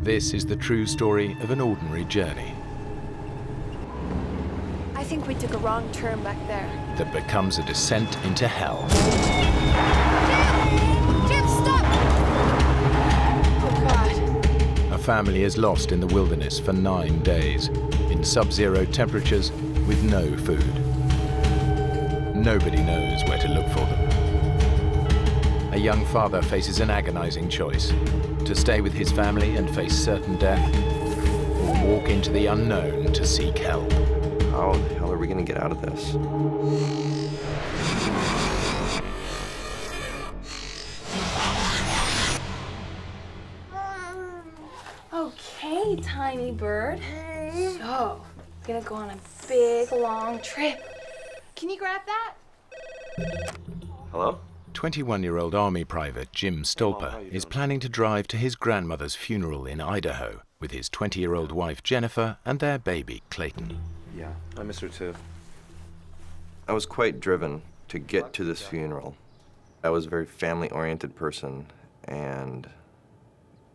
This is the true story of an ordinary journey I think we took a wrong turn back there. that becomes a descent into hell. Jim, stop! Oh, God. A family is lost in the wilderness for 9 days, in sub-zero temperatures with no food. Nobody knows where to look for them. A young father faces an agonizing choice: to stay with his family and face certain death, or walk into the unknown to seek help. How the hell are we going to get out of this? Okay, tiny bird. So, gonna go on a big, long trip. Can you grab that? Hello? 21-year-old Army Private Jim Stolper is planning to drive to his grandmother's funeral in Idaho with his 20-year-old wife Jennifer and their baby Clayton. Yeah, I miss her too. I was quite driven to get to this funeral. I was a very family-oriented person, and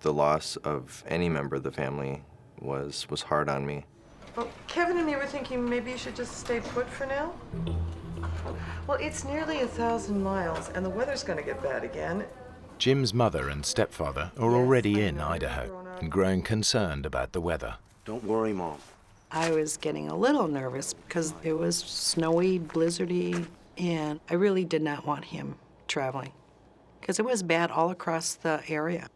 the loss of any member of the family was hard on me. Well, Kevin and me were thinking maybe you should just stay put for now. Well, it's nearly 1,000 miles, and the weather's gonna get bad again. Jim's mother and stepfather are already in Idaho and growing concerned about the weather. Don't worry, Mom. I was getting a little nervous because it was snowy, blizzardy, and I really did not want him traveling because it was bad all across the area.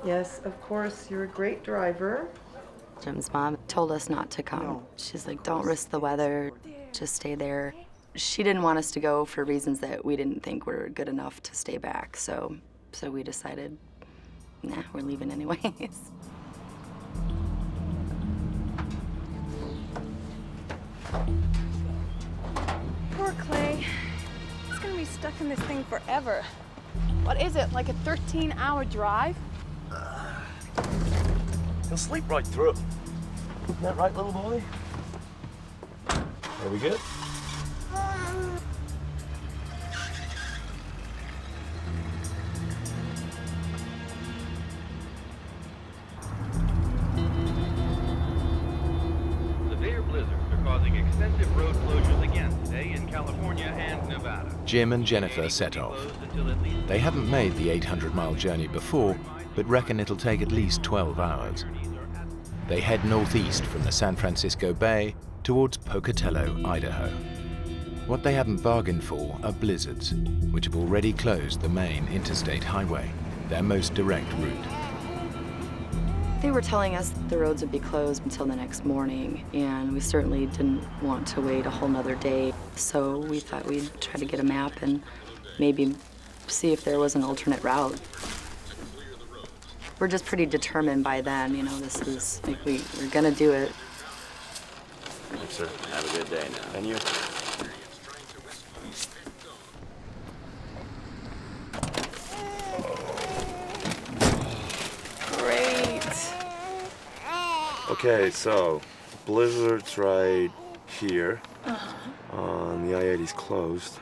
Yes, of course, you're a great driver. Jim's mom told us not to come. No. She's like, don't risk the weather, just stay there. She didn't want us to go for reasons that we didn't think were good enough to stay back, so we decided, nah, we're leaving anyways. Poor Clay. He's gonna be stuck in this thing forever. What is it, like a 13-hour drive? He'll sleep right through. Isn't that right, little boy? Are we good? Severe blizzards are causing extensive road closures again today in California and Nevada. Jim and Jennifer set off. They haven't made the 800-mile journey before, but reckon it'll take at least 12 hours. They head northeast from the San Francisco Bay towards Pocatello, Idaho. What they haven't bargained for are blizzards, which have already closed the main interstate highway, their most direct route. They were telling us the roads would be closed until the next morning, and we certainly didn't want to wait a whole nother day. So we thought we'd try to get a map and maybe see if there was an alternate route. We're just pretty determined by then, you know, this is, like, we're gonna do it. Thanks, sir. Have a good day now. And you? Great. Okay, so blizzard's right here. The I-80's closed.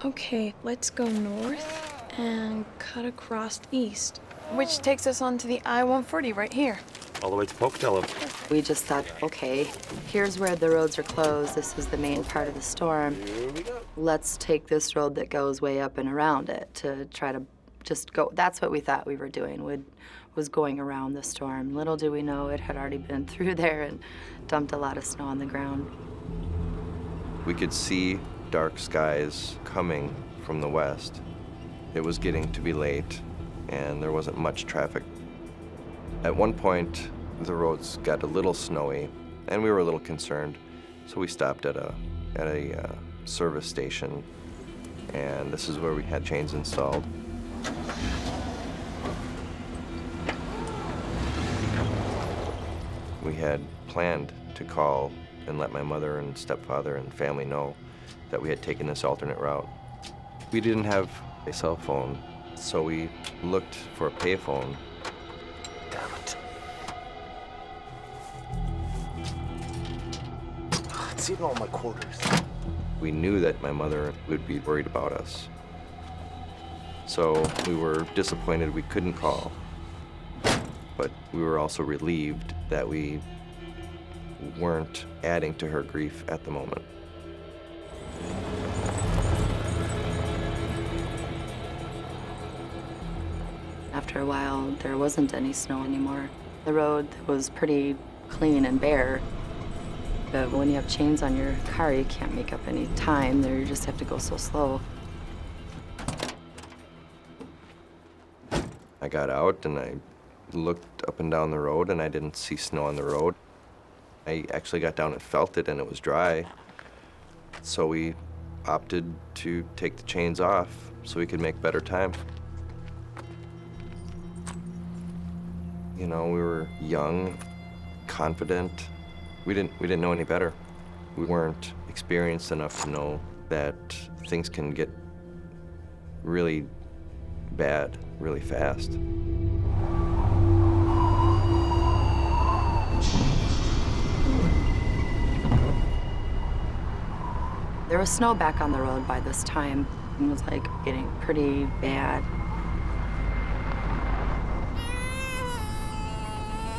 Okay, let's go north and cut across east, which takes us onto the I-140 right here. All the way to Pocatello. We just thought, okay, here's where the roads are closed. This is the main part of the storm. Here we go. Let's take this road that goes way up and around it to try to just go. That's what we thought we were doing, was going around the storm. Little do we know it had already been through there and dumped a lot of snow on the ground. We could see dark skies coming from the west. It was getting to be late, and there wasn't much traffic. At one point, the roads got a little snowy, and we were a little concerned, so we stopped at a service station, and this is where we had chains installed. We had planned to call and let my mother and stepfather and family know that we had taken this alternate route. We didn't have a cell phone, so we looked for a payphone. Damn it. It's eating all my quarters. We knew that my mother would be worried about us. So we were disappointed we couldn't call. but we were also relieved that we weren't adding to her grief at the moment. After a while, there wasn't any snow anymore. The road was pretty clean and bare. But when you have chains on your car, you can't make up any time. You just have to go so slow. I got out and I looked up and down the road and I didn't see snow on the road. I actually got down and felt it and it was dry. So we opted to take the chains off so we could make better time. You know, we were young, confident. We didn't know any better. We weren't experienced enough to know that things can get really bad really fast. There was snow back on the road by this time. It was like getting pretty bad.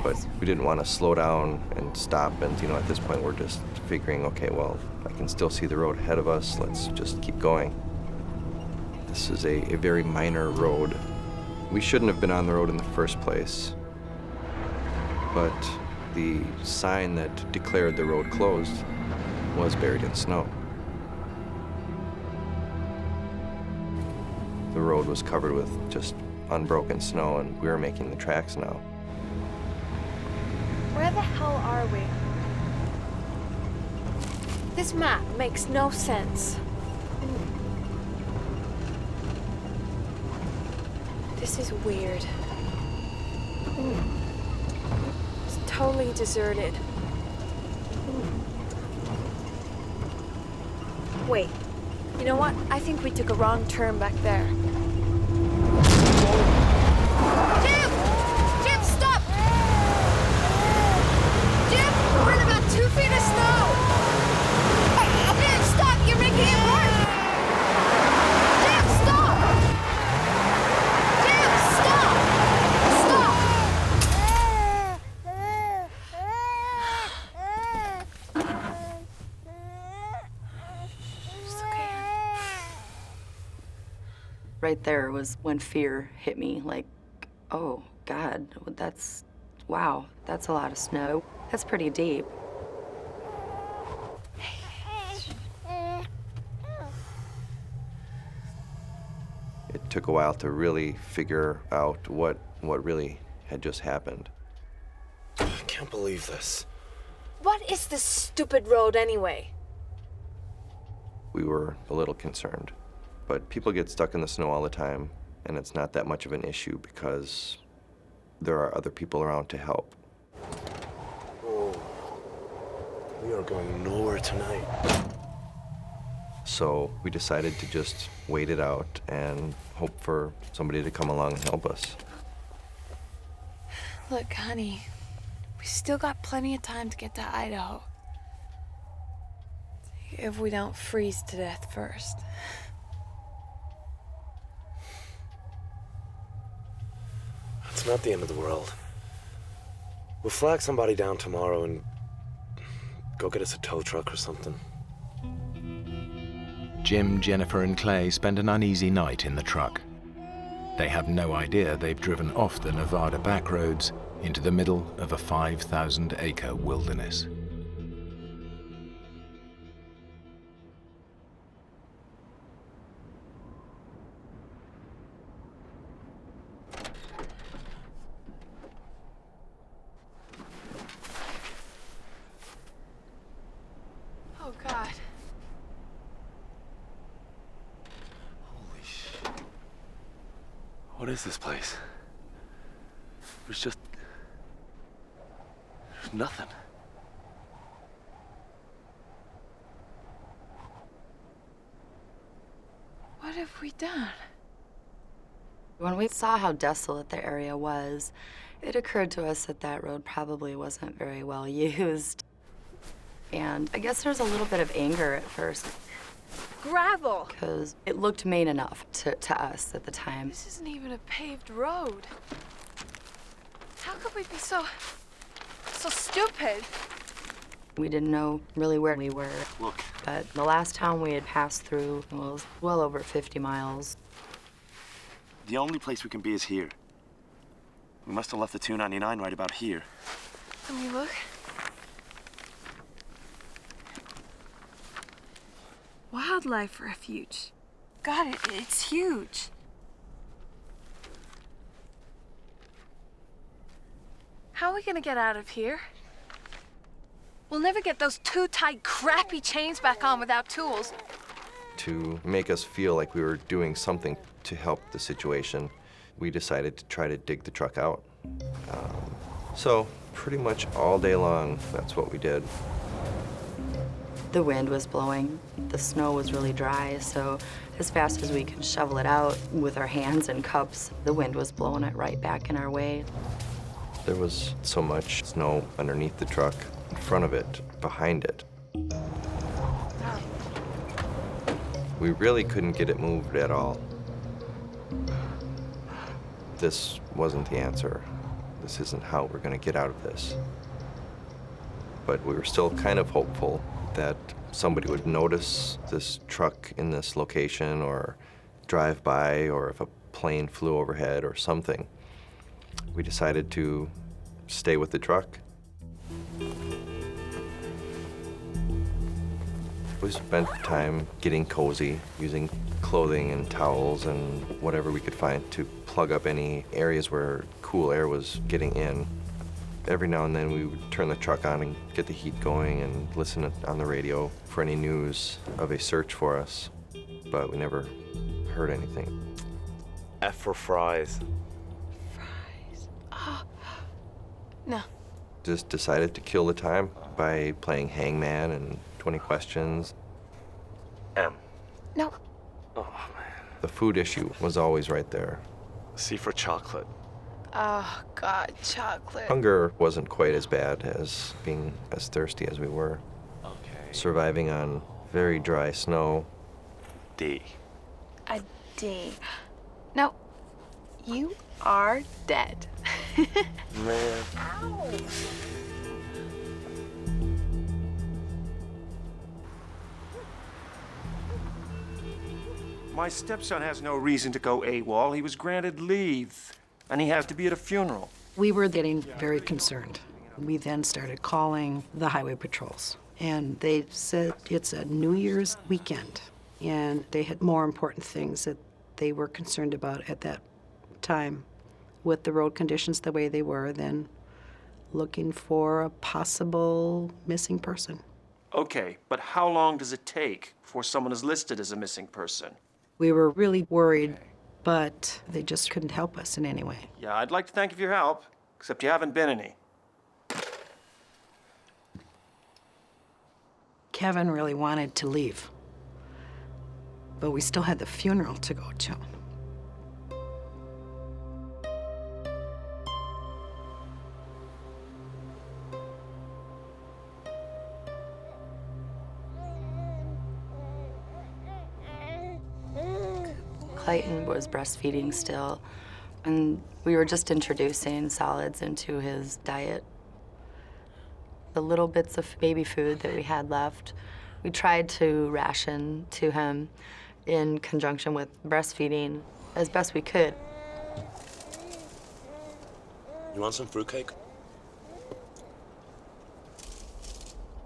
But we didn't want to slow down and stop, and at this point we're just figuring, okay, well, I can still see the road ahead of us, let's just keep going. This is a very minor road. We shouldn't have been on the road in the first place, but the sign that declared the road closed was buried in snow. The road was covered with just unbroken snow, and we were making the tracks now. Where the hell are we? This map makes no sense. This is weird. It's totally deserted. Wait, you know what? I think we took a wrong turn back there. Jim! Jim, stop! Jim, we're in about 2 feet of snow! Jim, stop! You're making it worse! Jim, stop! Jim, stop! It's okay. Right there was when fear hit me, like, oh, God, wow, that's a lot of snow. That's pretty deep. It took a while to really figure out what really had just happened. I can't believe this. What is this stupid road anyway? We were a little concerned, but people get stuck in the snow all the time, and it's not that much of an issue because there are other people around to help. Oh, we are going nowhere tonight. So we decided to just wait it out and hope for somebody to come along and help us. Look, honey, we still got plenty of time to get to Idaho. If we don't freeze to death first. It's not the end of the world. We'll flag somebody down tomorrow and go get us a tow truck or something. Jim, Jennifer, and Clay spend an uneasy night in the truck. They have no idea they've driven off the Nevada backroads into the middle of a 5,000-acre wilderness. Oh, God. Holy shit. What is this place? There's nothing. What have we done? When we saw how desolate the area was, it occurred to us that that road probably wasn't very well used. And I guess there was a little bit of anger at first, Gravel! because it looked main enough to us at the time. This isn't even a paved road. How could we be so stupid? We didn't know really where we were. Look. But the last town we had passed through was well over 50 miles. The only place we can be is here. We must have left the 299 right about here. Let me look. Wildlife refuge. God, it's huge. How are we gonna get out of here? We'll never get those too tight, crappy chains back on without tools. To make us feel like we were doing something to help the situation, we decided to try to dig the truck out. So pretty much all day long, that's what we did. The wind was blowing. The snow was really dry, so as fast as we could shovel it out with our hands and cups, the wind was blowing it right back in our way. There was so much snow underneath the truck, in front of it, behind it. We really couldn't get it moved at all. This wasn't the answer. This isn't how we're going to get out of this. But we were still kind of hopeful that somebody would notice this truck in this location or drive by, or if a plane flew overhead or something. We decided to stay with the truck. We spent time getting cozy, using clothing and towels and whatever we could find to plug up any areas where cool air was getting in. Every now and then we would turn the truck on and get the heat going and listen on the radio for any news of a search for us, but we never heard anything. F for fries. No. Just decided to kill the time by playing hangman and 20 questions. M. No. Oh, man. The food issue was always right there. C for chocolate. Oh, God, chocolate. Hunger wasn't quite as bad as being as thirsty as we were. Okay. Surviving on very dry snow. D. A D. No. You are dead. Man. My stepson has no reason to go AWOL. He was granted leave, and he has to be at a funeral. We were getting very concerned. We then started calling the highway patrols, and they said it's a New Year's weekend, and they had more important things that they were concerned about at that time with the road conditions the way they were than looking for a possible missing person. Okay, but how long does it take before someone is listed as a missing person? We were really worried, but they just couldn't help us in any way. Yeah, I'd like to thank you for your help, except you haven't been any. Kevin really wanted to leave, but we still had the funeral to go to. Clayton was breastfeeding still, and we were just introducing solids into his diet. The little bits of baby food that we had left, we tried to ration to him in conjunction with breastfeeding as best we could. You want some fruitcake?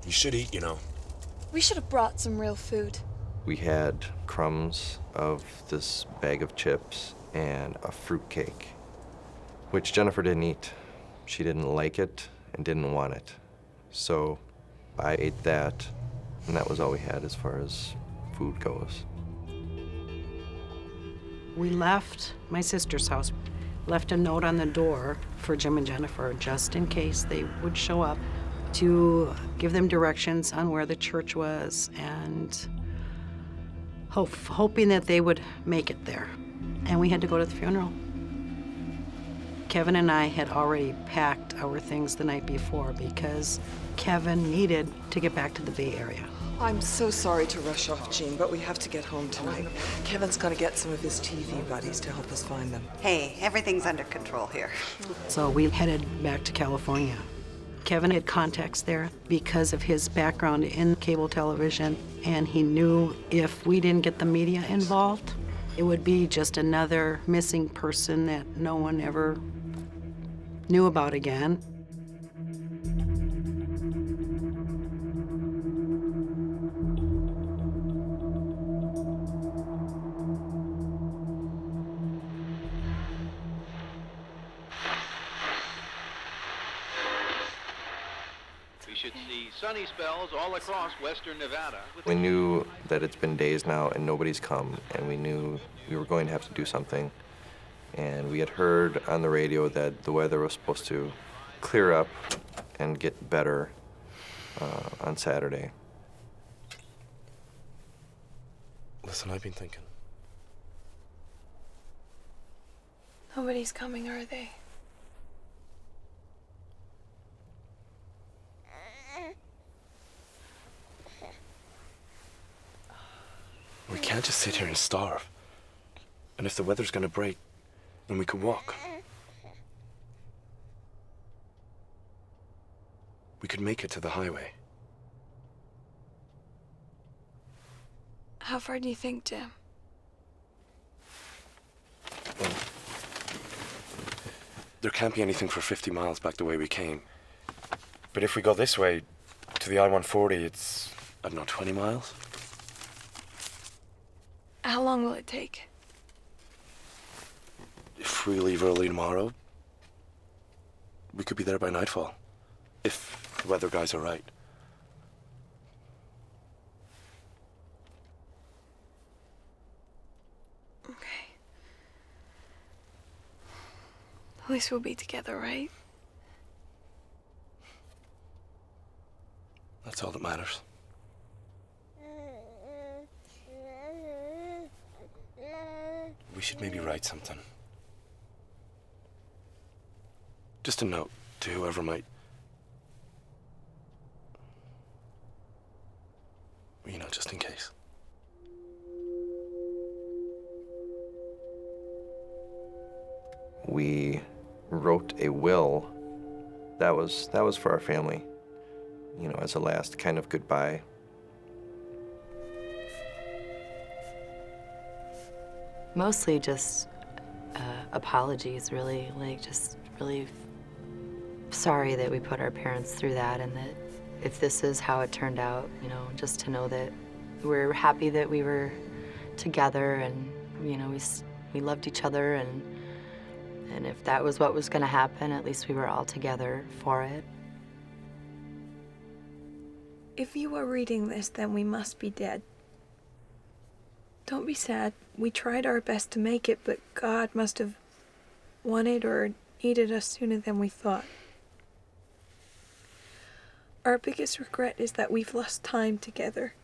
You should eat, you know. We should have brought some real food. We had crumbs of this bag of chips and a fruitcake, which Jennifer didn't eat. She didn't like it and didn't want it. So I ate that, and that was all we had as far as food goes. We left my sister's house, left a note on the door for Jim and Jennifer just in case they would show up, to give them directions on where the church was and hoping that they would make it there. And we had to go to the funeral. Kevin and I had already packed our things the night before because Kevin needed to get back to the Bay Area. I'm so sorry to rush off, Jean, but we have to get home tonight. Kevin's gonna get some of his TV buddies to help us find them. Hey, everything's under control here. So we headed back to California. Kevin had contacts there because of his background in cable television, and he knew if we didn't get the media involved, it would be just another missing person that no one ever knew about again. We should see sunny spells all across western Nevada. We knew that it's been days now and nobody's come, and we knew we were going to have to do something. And we had heard on the radio that the weather was supposed to clear up and get better on Saturday. Listen, I've been thinking. Nobody's coming, are they? We can't just sit here and starve. And if the weather's gonna break, then we could walk. We could make it to the highway. How far do you think, Jim? Well, there can't be anything for 50 miles back the way we came. But if we go this way to the I-140, it's, I don't know, 20 miles? How long will it take? If we leave early tomorrow, we could be there by nightfall. If the weather guys are right. Okay. At least we'll be together, right? That's all that matters. We should maybe write something. Just a note to whoever might. You know, just in case. We wrote a will that was for our family, you know, as a last kind of goodbye. Mostly just apologies, really. Like, just really sorry that we put our parents through that, and that if this is how it turned out, you know, just to know that we're happy that we were together, and, you know, we loved each other, and if that was what was going to happen, at least we were all together for it. If you are reading this, then we must be dead. Don't be sad. We tried our best to make it, but God must have wanted or needed us sooner than we thought. Our biggest regret is that we've lost time together.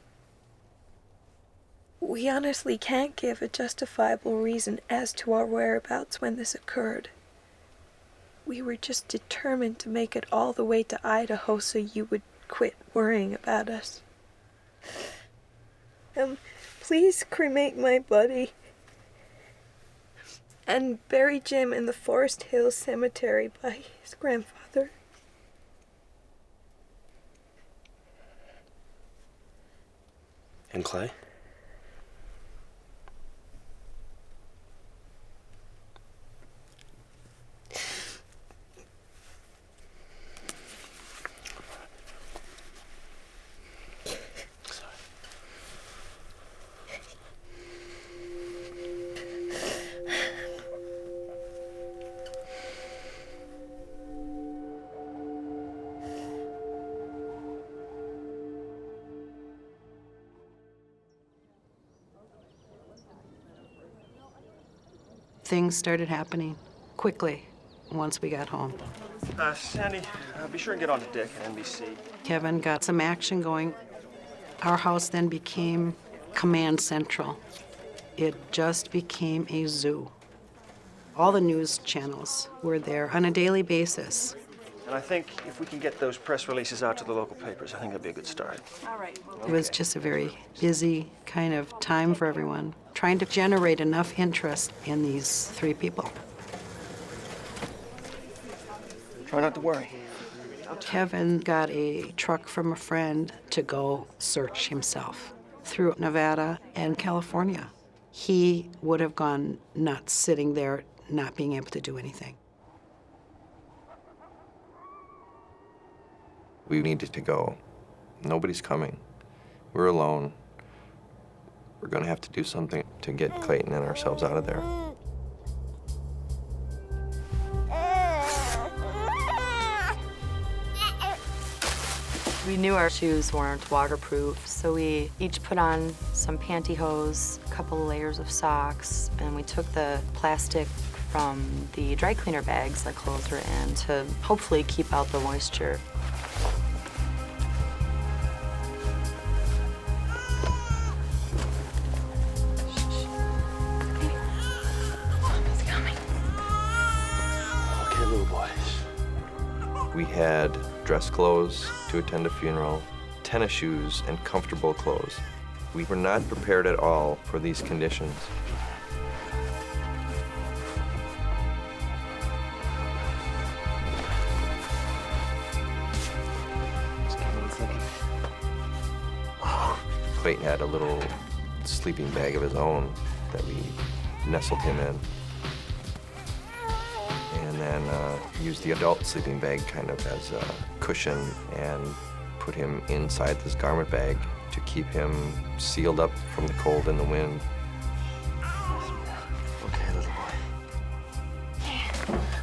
We honestly can't give a justifiable reason as to our whereabouts when this occurred. We were just determined to make it all the way to Idaho so you would quit worrying about us. Please cremate my body and bury Jim in the Forest Hills Cemetery by his grandfather. And Clay? Things started happening quickly once we got home. Sandy, be sure and get on the deck at NBC. Kevin got some action going. Our house then became command central. It just became a zoo. All the news channels were there on a daily basis. And I think if we can get those press releases out to the local papers, I think that'd be a good start. It was just a very busy kind of time for everyone, trying to generate enough interest in these three people. Try not to worry. Kevin got a truck from a friend to go search himself through Nevada and California. He would have gone nuts sitting there, not being able to do anything. We needed to go. Nobody's coming. We're alone. We're gonna have to do something to get Clayton and ourselves out of there. We knew our shoes weren't waterproof, so we each put on some pantyhose, a couple of layers of socks, and we took the plastic from the dry cleaner bags that clothes were in to hopefully keep out the moisture. Okay, little boys. We had dress clothes to attend a funeral, tennis shoes, and comfortable clothes. We were not prepared at all for these conditions. Clayton had a little sleeping bag of his own that we nestled him in. And then used the adult sleeping bag kind of as a cushion and put him inside this garment bag to keep him sealed up from the cold and the wind. Okay, little boy.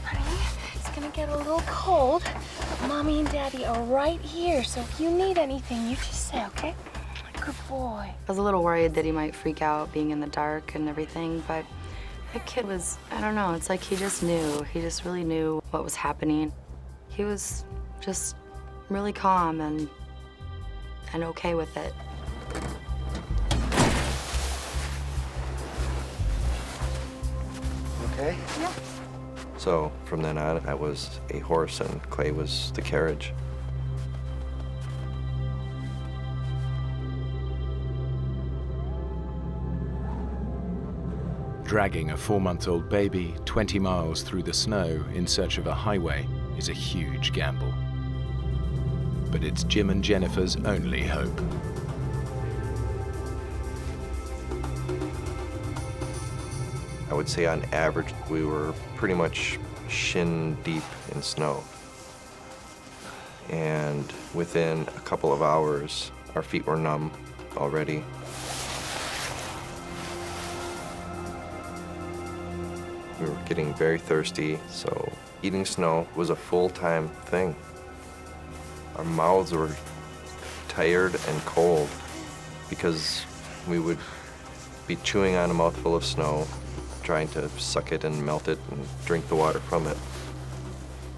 Honey, it's gonna get a little cold, but Mommy and Daddy are right here, so if you need anything, you just say, okay? Good boy. I was a little worried that he might freak out being in the dark and everything, but that kid was, I don't know, it's like he just knew. He just really knew what was happening. He was just really calm and okay with it. Okay? Yeah. So from then on, I was a horse and Clay was the carriage. Dragging a 4-month-old baby 20 miles through the snow in search of a highway is a huge gamble. But it's Jim and Jennifer's only hope. I would say on average, we were pretty much shin deep in snow. And within a couple of hours, our feet were numb already. We were getting very thirsty, so eating snow was a full-time thing. Our mouths were tired and cold because we would be chewing on a mouthful of snow, trying to suck it and melt it and drink the water from it.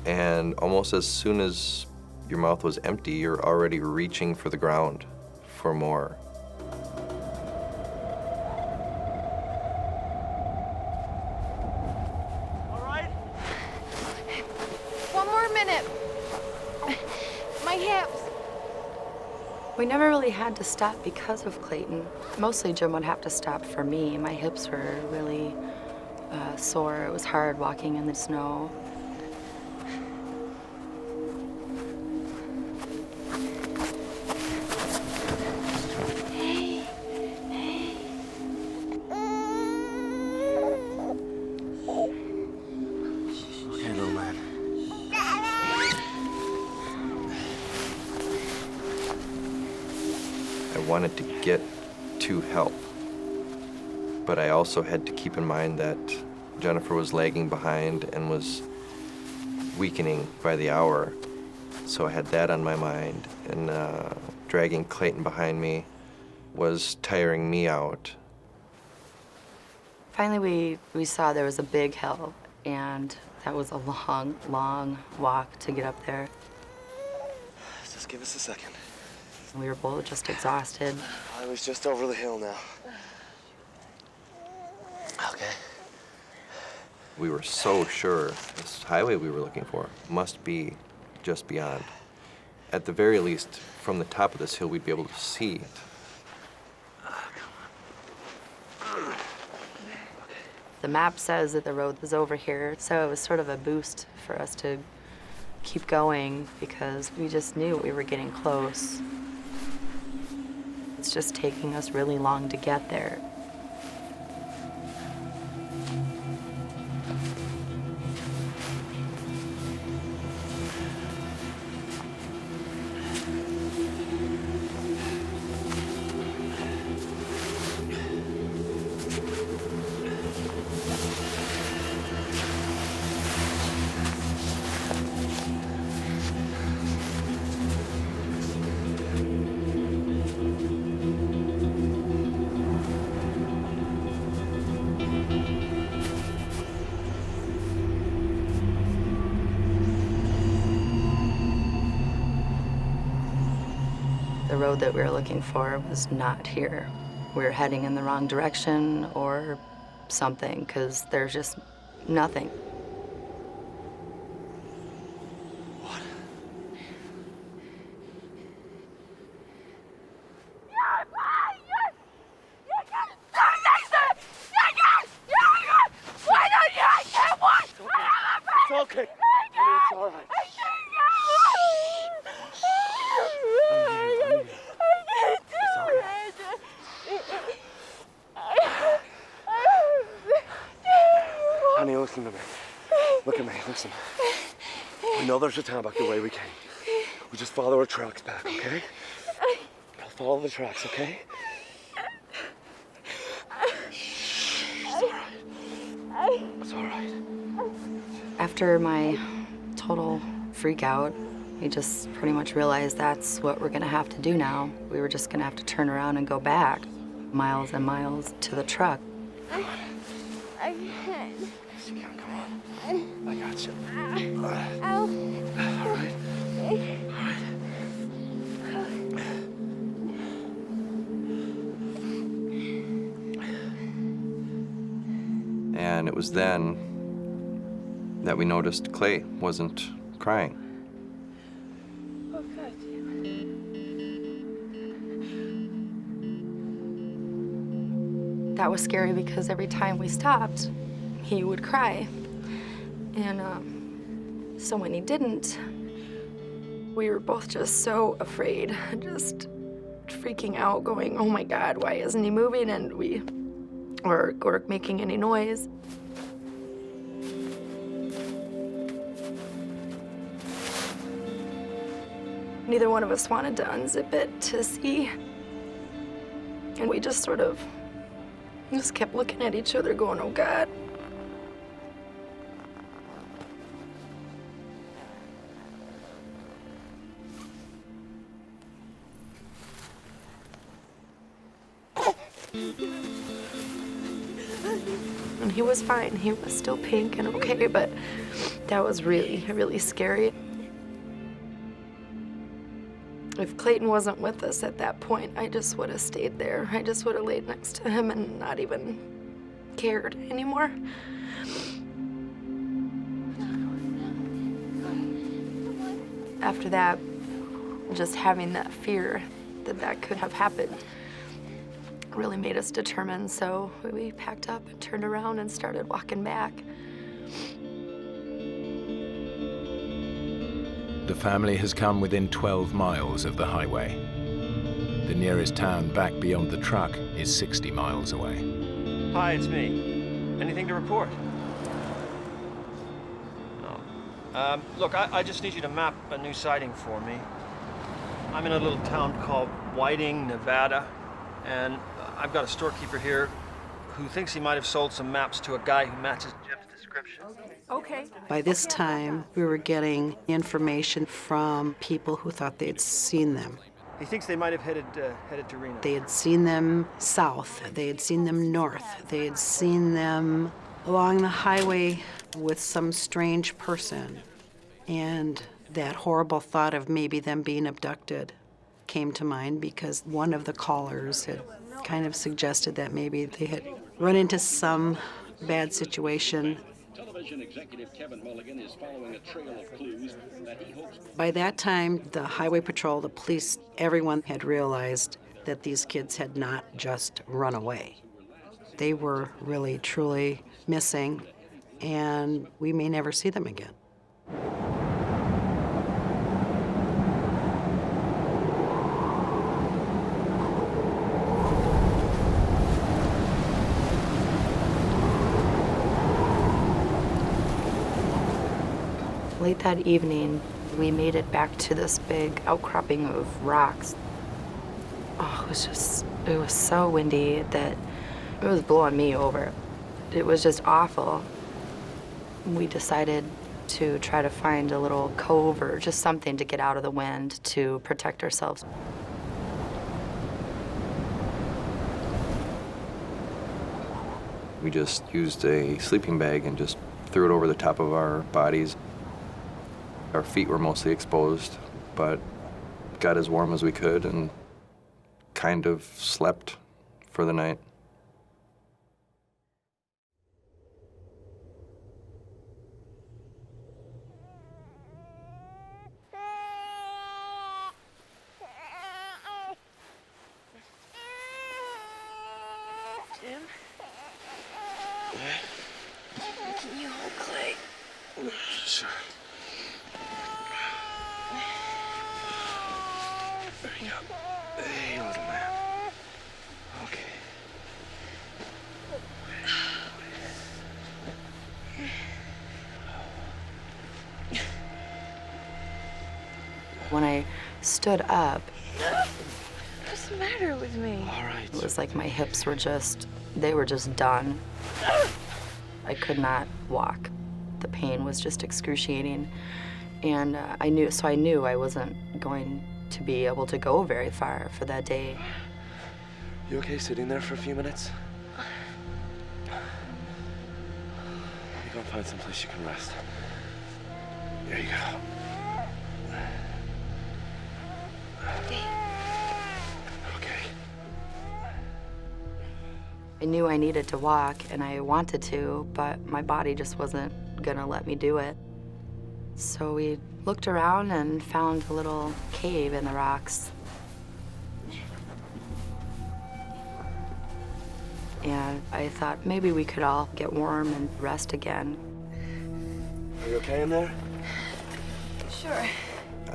And almost as soon as your mouth was empty, you're already reaching for the ground for more. We never really had to stop because of Clayton. Mostly Jim would have to stop for me. My hips were really sore. It was hard walking in the snow. Okay, little man. I wanted to get to help, but I also had to keep in mind that Jennifer was lagging behind and was weakening by the hour. So I had that on my mind, and dragging Clayton behind me was tiring me out. Finally, we saw there was a big hill, and that was a long, long walk to get up there. Just give us a second. We were both just exhausted. I was just over the hill now. Okay. We were so sure this highway we were looking for must be just beyond. At the very least, from the top of this hill, we'd be able to see it. The map says that the road is over here, so it was sort of a boost for us to keep going because we just knew we were getting close. It's just taking us really long to get there. The road that we were looking for was not here. We were heading in the wrong direction or something, because there's just nothing. It's okay. It's all right. Honey, listen to me. Look at me, listen. We know there's a town back the way we came. We just follow our tracks back, okay? I'll follow the tracks, okay? It's all right. It's all right. After my total freak out, we just pretty much realized that's what we're gonna have to do now. We were just gonna have to turn around and go back, miles and miles to the truck. I can't. Yes, you can, come on. I got you. Ow. All right. All right. And it was then that we noticed Clay wasn't crying. Oh, God. That was scary because every time we stopped, he would cry. And so when he didn't, we were both just so afraid, just freaking out, going, oh my God, why isn't he moving? And or making any noise. Neither one of us wanted to unzip it to see. And we just sort of just kept looking at each other going, oh God. And he was fine. He was still pink and okay, but that was really, really scary. If Clayton wasn't with us at that point, I just would have stayed there. I just would have laid next to him and not even cared anymore. After that, just having that fear that that could have happened really made us determined, so we packed up and turned around and started walking back. The family has come within 12 miles of the highway. The nearest town back beyond the truck is 60 miles away. Hi, it's me. Anything to report? No. Look, I just need you to map a new sighting for me. I'm in a little town called Whiting, Nevada, and I've got a storekeeper here who thinks he might have sold some maps to a guy who matches Jim's description. Okay. By this time, we were getting information from people who thought they'd seen them. He thinks they might have headed to Reno. They had seen them south, they had seen them north, they had seen them along the highway with some strange person. And that horrible thought of maybe them being abducted came to mind because one of the callers had kind of suggested that maybe they had run into some bad situation Television executive Kevin Mulligan is following a trail of clues that he hopes... By that time, the Highway Patrol, the police, everyone had realized that these kids had not just run away. They were really, truly missing, and we may never see them again. Late that evening, we made it back to this big outcropping of rocks. Oh, it was so windy that it was blowing me over. It was just awful. We decided to try to find a little cove or just something to get out of the wind to protect ourselves. We just used a sleeping bag and just threw it over the top of our bodies. Our feet were mostly exposed, but got as warm as we could and kind of slept for the night. Jim? Can you hold Clay? Sure. There you go. Hey, little man. Okay. When I stood up, What's the matter with me? All right. it was like my hips were they were just done. I could not walk. The pain was just excruciating. And I knew I wasn't going to be able to go very far for that day. You okay sitting there for a few minutes? Let me go and find someplace you can rest. There you go. Okay. I knew I needed to walk, and I wanted to, but my body just wasn't gonna let me do it. So we looked around and found a little cave in the rocks. And I thought maybe we could all get warm and rest again. Are you okay in there? Sure.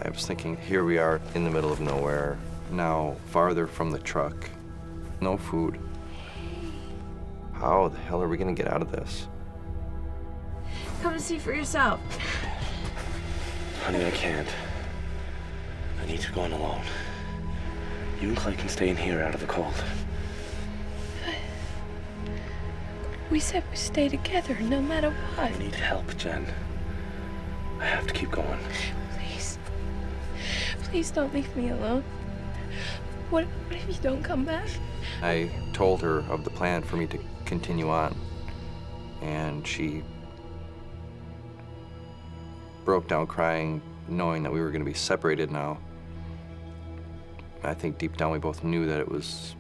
I was thinking, here we are in the middle of nowhere, now farther from the truck, no food. How the hell are we gonna get out of this? Come and see for yourself. Honey, I can't. I need to go on alone. You and Clay can stay in here out of the cold. We said we'd stay together no matter what. I need help, Jen. I have to keep going. Please. Please don't leave me alone. What if you don't come back? I told her of the plan for me to continue on, and she broke down crying, knowing that we were going to be separated now. I think deep down we both knew that it was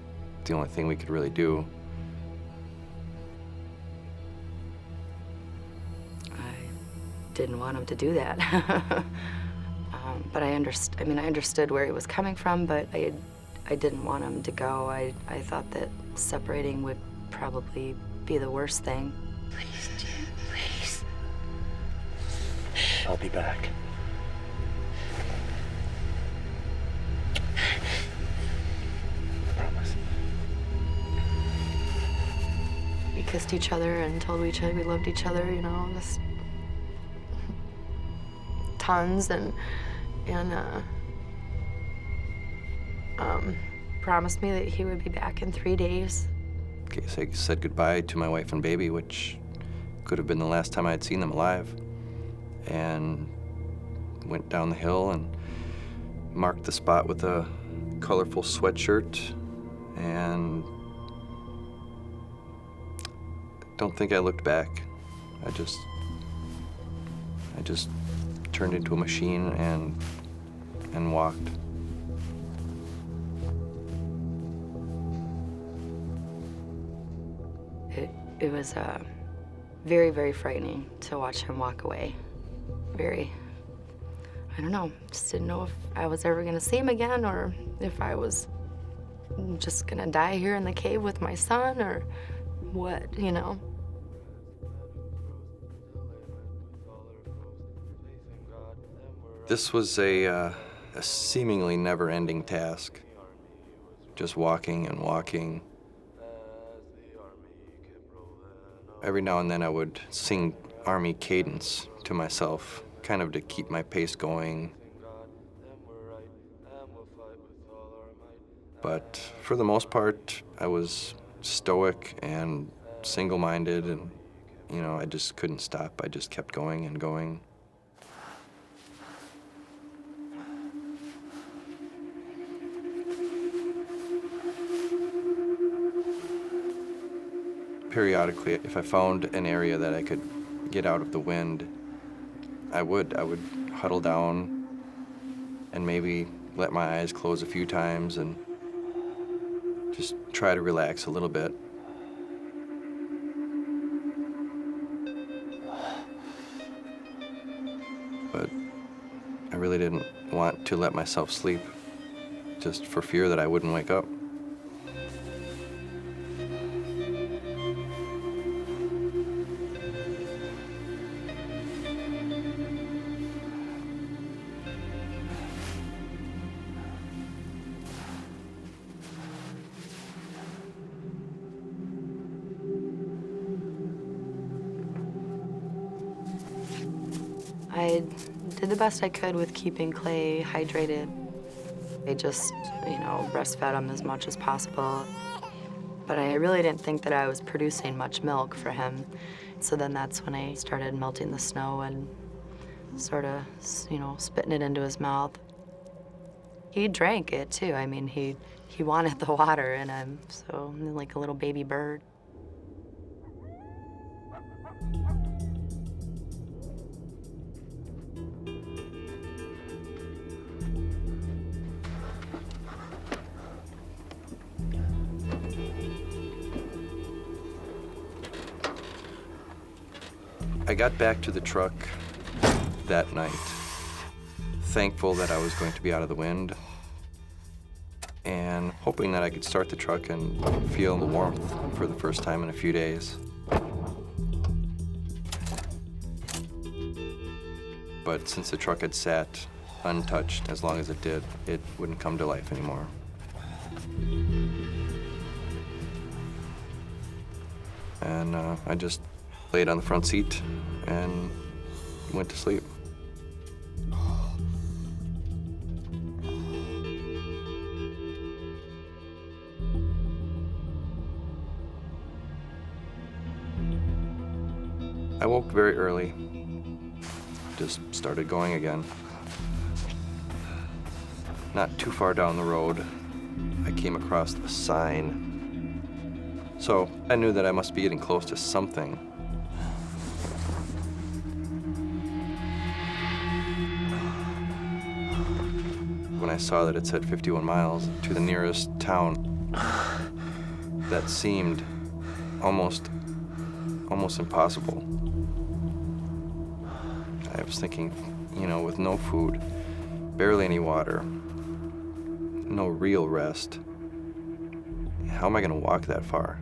the only thing we could really do. I didn't want him to do that. But I understood where he was coming from, but I didn't want him to go. I thought that separating would probably be the worst thing. Please, Jim, please. I'll be back. I promise. We kissed each other and told each other we loved each other, you know, just tons, and promised me that he would be back in 3 days. Okay, so I said goodbye to my wife and baby, which could have been the last time I'd seen them alive, and went down the hill and marked the spot with a colorful sweatshirt, and don't think I looked back. I just turned into a machine and walked. It was Very, very frightening to watch him walk away. Very. I don't know, just didn't know if I was ever gonna see him again or if I was just gonna die here in the cave with my son or what, you know. This was a seemingly never-ending task. Just walking and walking. Every now and then I would sing Army cadence to myself, kind of to keep my pace going. But for the most part, I was stoic and single-minded, and, you know, I just couldn't stop. I just kept going and going. Periodically, if I found an area that I could get out of the wind, I would huddle down and maybe let my eyes close a few times and just try to relax a little bit. But I really didn't want to let myself sleep, just for fear that I wouldn't wake up. I did the best I could with keeping Clay hydrated. I just, you know, breastfed him as much as possible. But I really didn't think that I was producing much milk for him. So then that's when I started melting the snow and sort of, you know, spitting it into his mouth. He drank it too. I mean, he wanted the water in him, so like a little baby bird. I got back to the truck that night, thankful that I was going to be out of the wind, and hoping that I could start the truck and feel the warmth for the first time in a few days. But since the truck had sat untouched as long as it did, it wouldn't come to life anymore. And I just laid on the front seat and went to sleep. I woke very early, just started going again. Not too far down the road, I came across a sign. So I knew that I must be getting close to something. When I saw that it said 51 miles to the nearest town, that seemed almost impossible. I was thinking, you know, with no food, barely any water, no real rest, how am I gonna walk that far?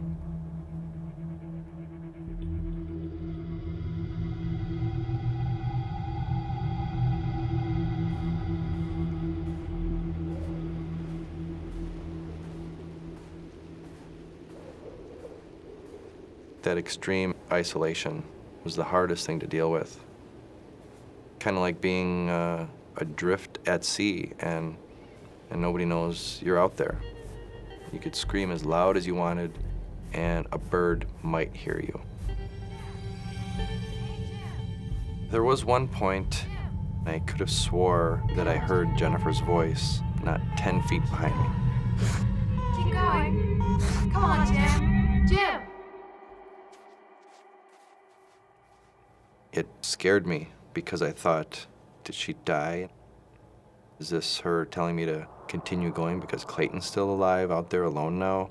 That extreme isolation was the hardest thing to deal with. Kind of like being adrift at sea and nobody knows you're out there. You could scream as loud as you wanted and a bird might hear you. There was one point I could have swore that I heard Jennifer's voice not 10 feet behind me. Keep going. Come on, Jim. Jim! It scared me because I thought, did she die? Is this her telling me to continue going because Clayton's still alive out there alone now?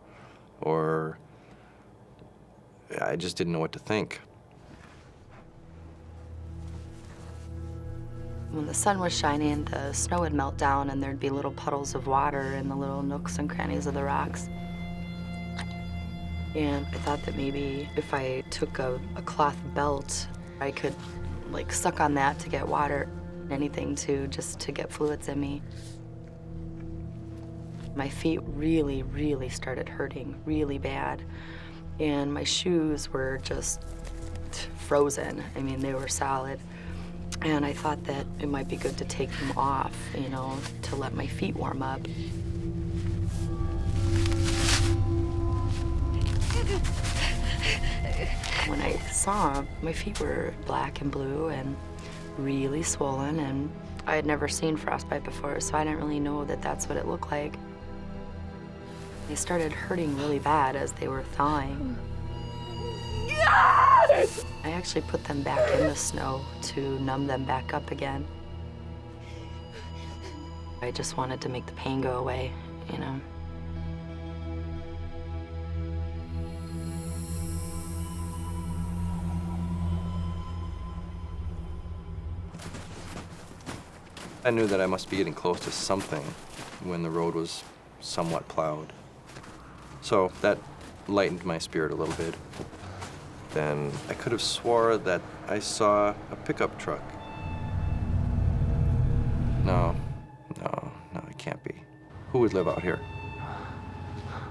Or I just didn't know what to think. When the sun was shining, the snow would melt down and there'd be little puddles of water in the little nooks and crannies of the rocks. And I thought that maybe if I took a cloth belt, I could like suck on that to get water, anything just to get fluids in me. My feet really, really started hurting really bad. And my shoes were just frozen. I mean, they were solid. And I thought that it might be good to take them off, you know, to let my feet warm up. When I saw them, my feet were black and blue and really swollen, and I had never seen frostbite before, so I didn't really know that that's what it looked like. They started hurting really bad as they were thawing. I actually put them back in the snow to numb them back up again. I just wanted to make the pain go away, you know. I knew that I must be getting close to something when the road was somewhat plowed. So that lightened my spirit a little bit. Then I could have swore that I saw a pickup truck. No, it can't be. Who would live out here?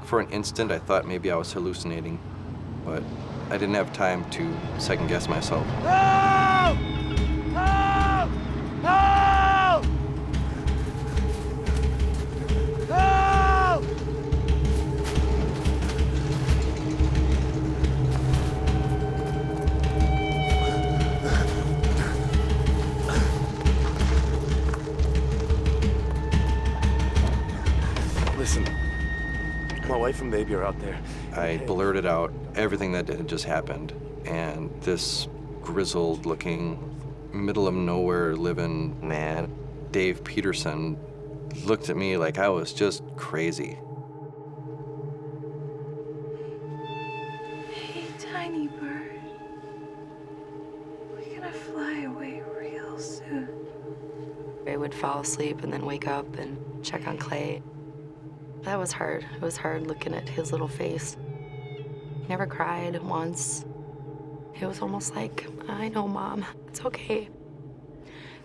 For an instant, I thought maybe I was hallucinating, but I didn't have time to second guess myself. Help! Help! Help! Help! Listen, my wife and baby are out there. I blurted out everything that had just happened, and this grizzled-looking, middle-of-nowhere living man, Dave Peterson, looked at me like I was just crazy. Hey, tiny bird. We're gonna fly away real soon. I would fall asleep and then wake up and check on Clay. That was hard. It was hard looking at his little face. He never cried once. It was almost like, I know, Mom, it's okay.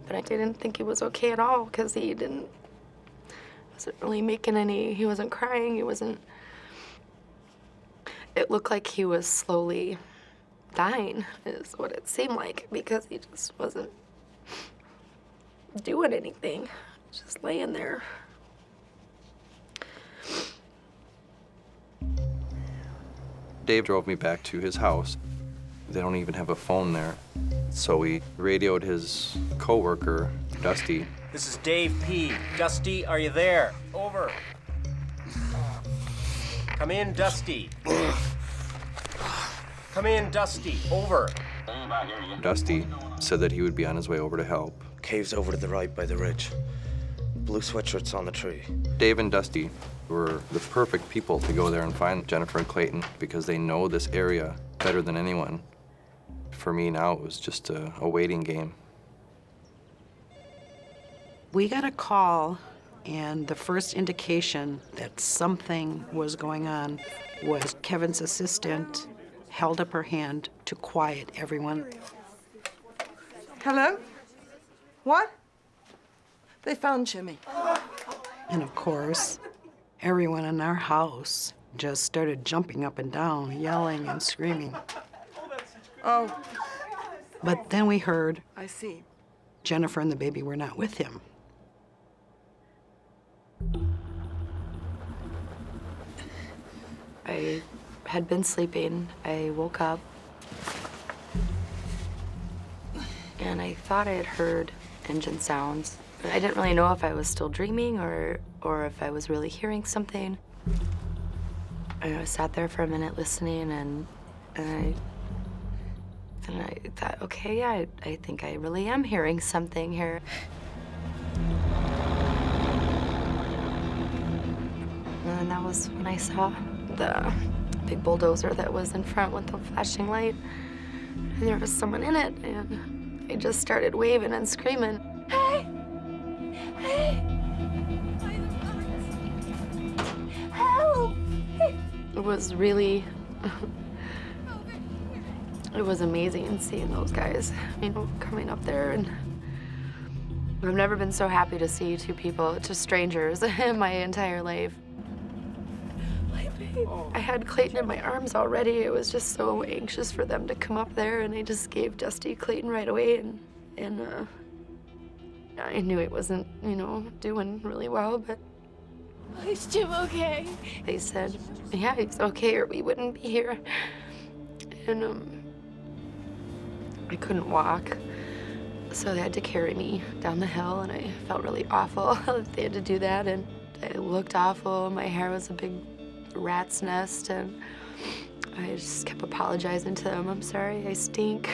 But I didn't think it was okay at all because he wasn't really making any, he wasn't crying, it looked like he was slowly dying, is what it seemed like, because he just wasn't doing anything, just laying there. Dave drove me back to his house. They don't even have a phone there. So we radioed his coworker, Dusty. This is Dave P. Dusty, are you there? Over. Come in, Dusty. Come in, Dusty. Over. Dusty said that he would be on his way over to help. Cave's over to the right by the ridge. Blue sweatshirt's on the tree. Dave and Dusty were the perfect people to go there and find Jennifer and Clayton because they know this area better than anyone. For me now, it was just a waiting game. We got a call, and the first indication that something was going on was Kevin's assistant held up her hand to quiet everyone. Hello? What? They found Jimmy. And of course, everyone in our house just started jumping up and down, yelling and screaming. Oh. But then we heard I see. Jennifer and the baby were not with him. I had been sleeping. I woke up and I thought I had heard engine sounds. I didn't really know if I was still dreaming or if I was really hearing something. I sat there for a minute listening and I thought, okay, yeah, I think I really am hearing something here. And then that was when I saw the big bulldozer that was in front with the flashing light. And there was someone in it, and I just started waving and screaming. Hey! Help! It was really, it was amazing seeing those guys, you know, coming up there. And I've never been so happy to see two people, just strangers, in my entire life. I had Clayton in my arms already. I was just so anxious for them to come up there, and I just gave Dusty Clayton right away, and I knew he wasn't, you know, doing really well, but... Is Jim okay? They said, yeah, he's okay, or we wouldn't be here. And I couldn't walk, so they had to carry me down the hill, and I felt really awful that they had to do that, and I looked awful. My hair was a big rat's nest, and I just kept apologizing to them. I'm sorry, I stink.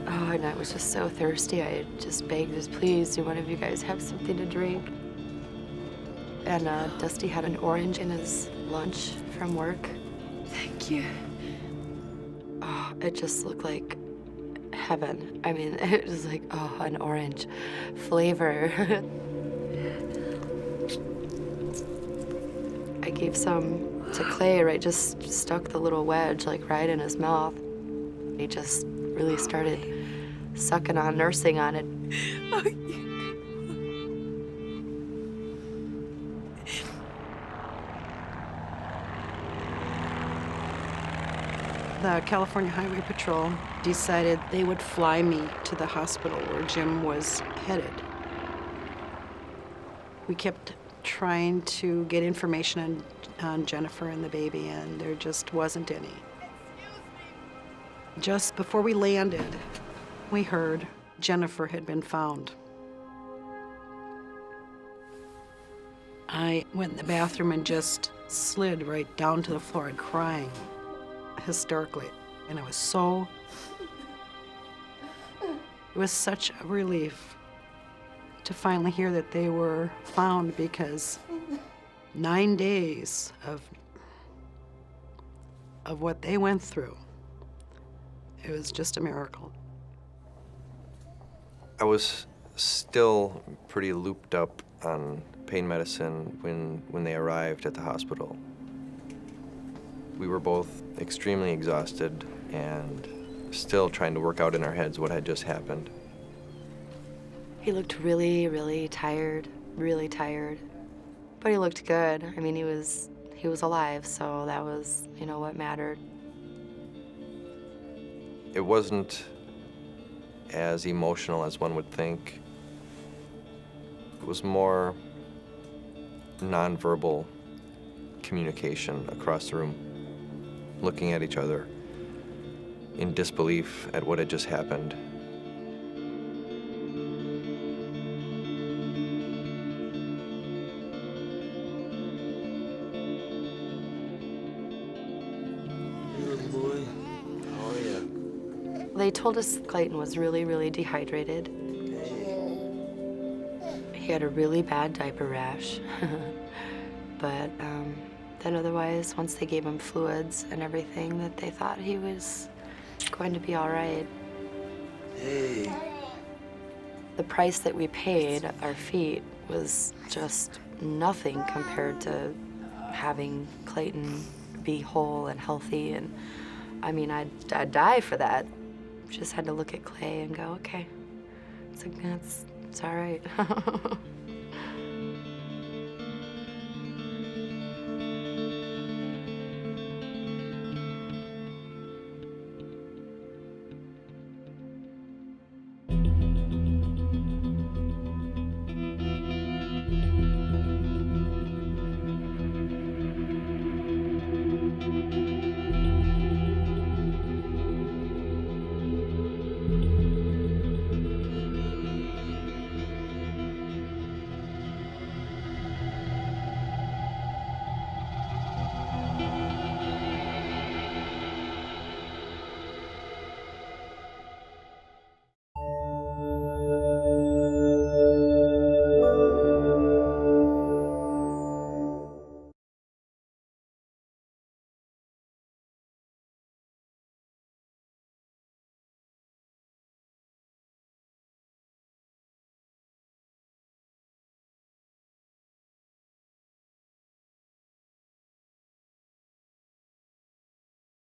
Oh, and I was just so thirsty. I just begged, just please, do one of you guys have something to drink? And Dusty had an orange in his lunch from work. Thank you. Oh, it just looked like heaven. I mean, it was like, oh, an orange flavor. I gave some to Clay, right? Just stuck the little wedge, like, right in his mouth. He just really started sucking on, nursing on it. The California Highway Patrol decided they would fly me to the hospital where Jim was headed. We kept trying to get information on Jennifer and the baby, and there just wasn't any. Just before we landed, we heard Jennifer had been found. I went in the bathroom and just slid right down to the floor and crying hysterically. And it was such a relief to finally hear that they were found, because 9 days of what they went through, it was just a miracle. I was still pretty looped up on pain medicine when they arrived at the hospital. We were both extremely exhausted and still trying to work out in our heads what had just happened. He looked really, really tired, but he looked good. I mean, he was alive, so that was, you know, what mattered. It wasn't as emotional as one would think. It was more nonverbal communication across the room, looking at each other in disbelief at what had just happened. They told us Clayton was really, really dehydrated. He had a really bad diaper rash. But then otherwise, once they gave him fluids and everything, that they thought he was going to be all right. Hey. The price that we paid, our feet, was just nothing compared to having Clayton be whole and healthy. And I mean, I'd die for that. Just had to look at Clay and go, okay, it's all right.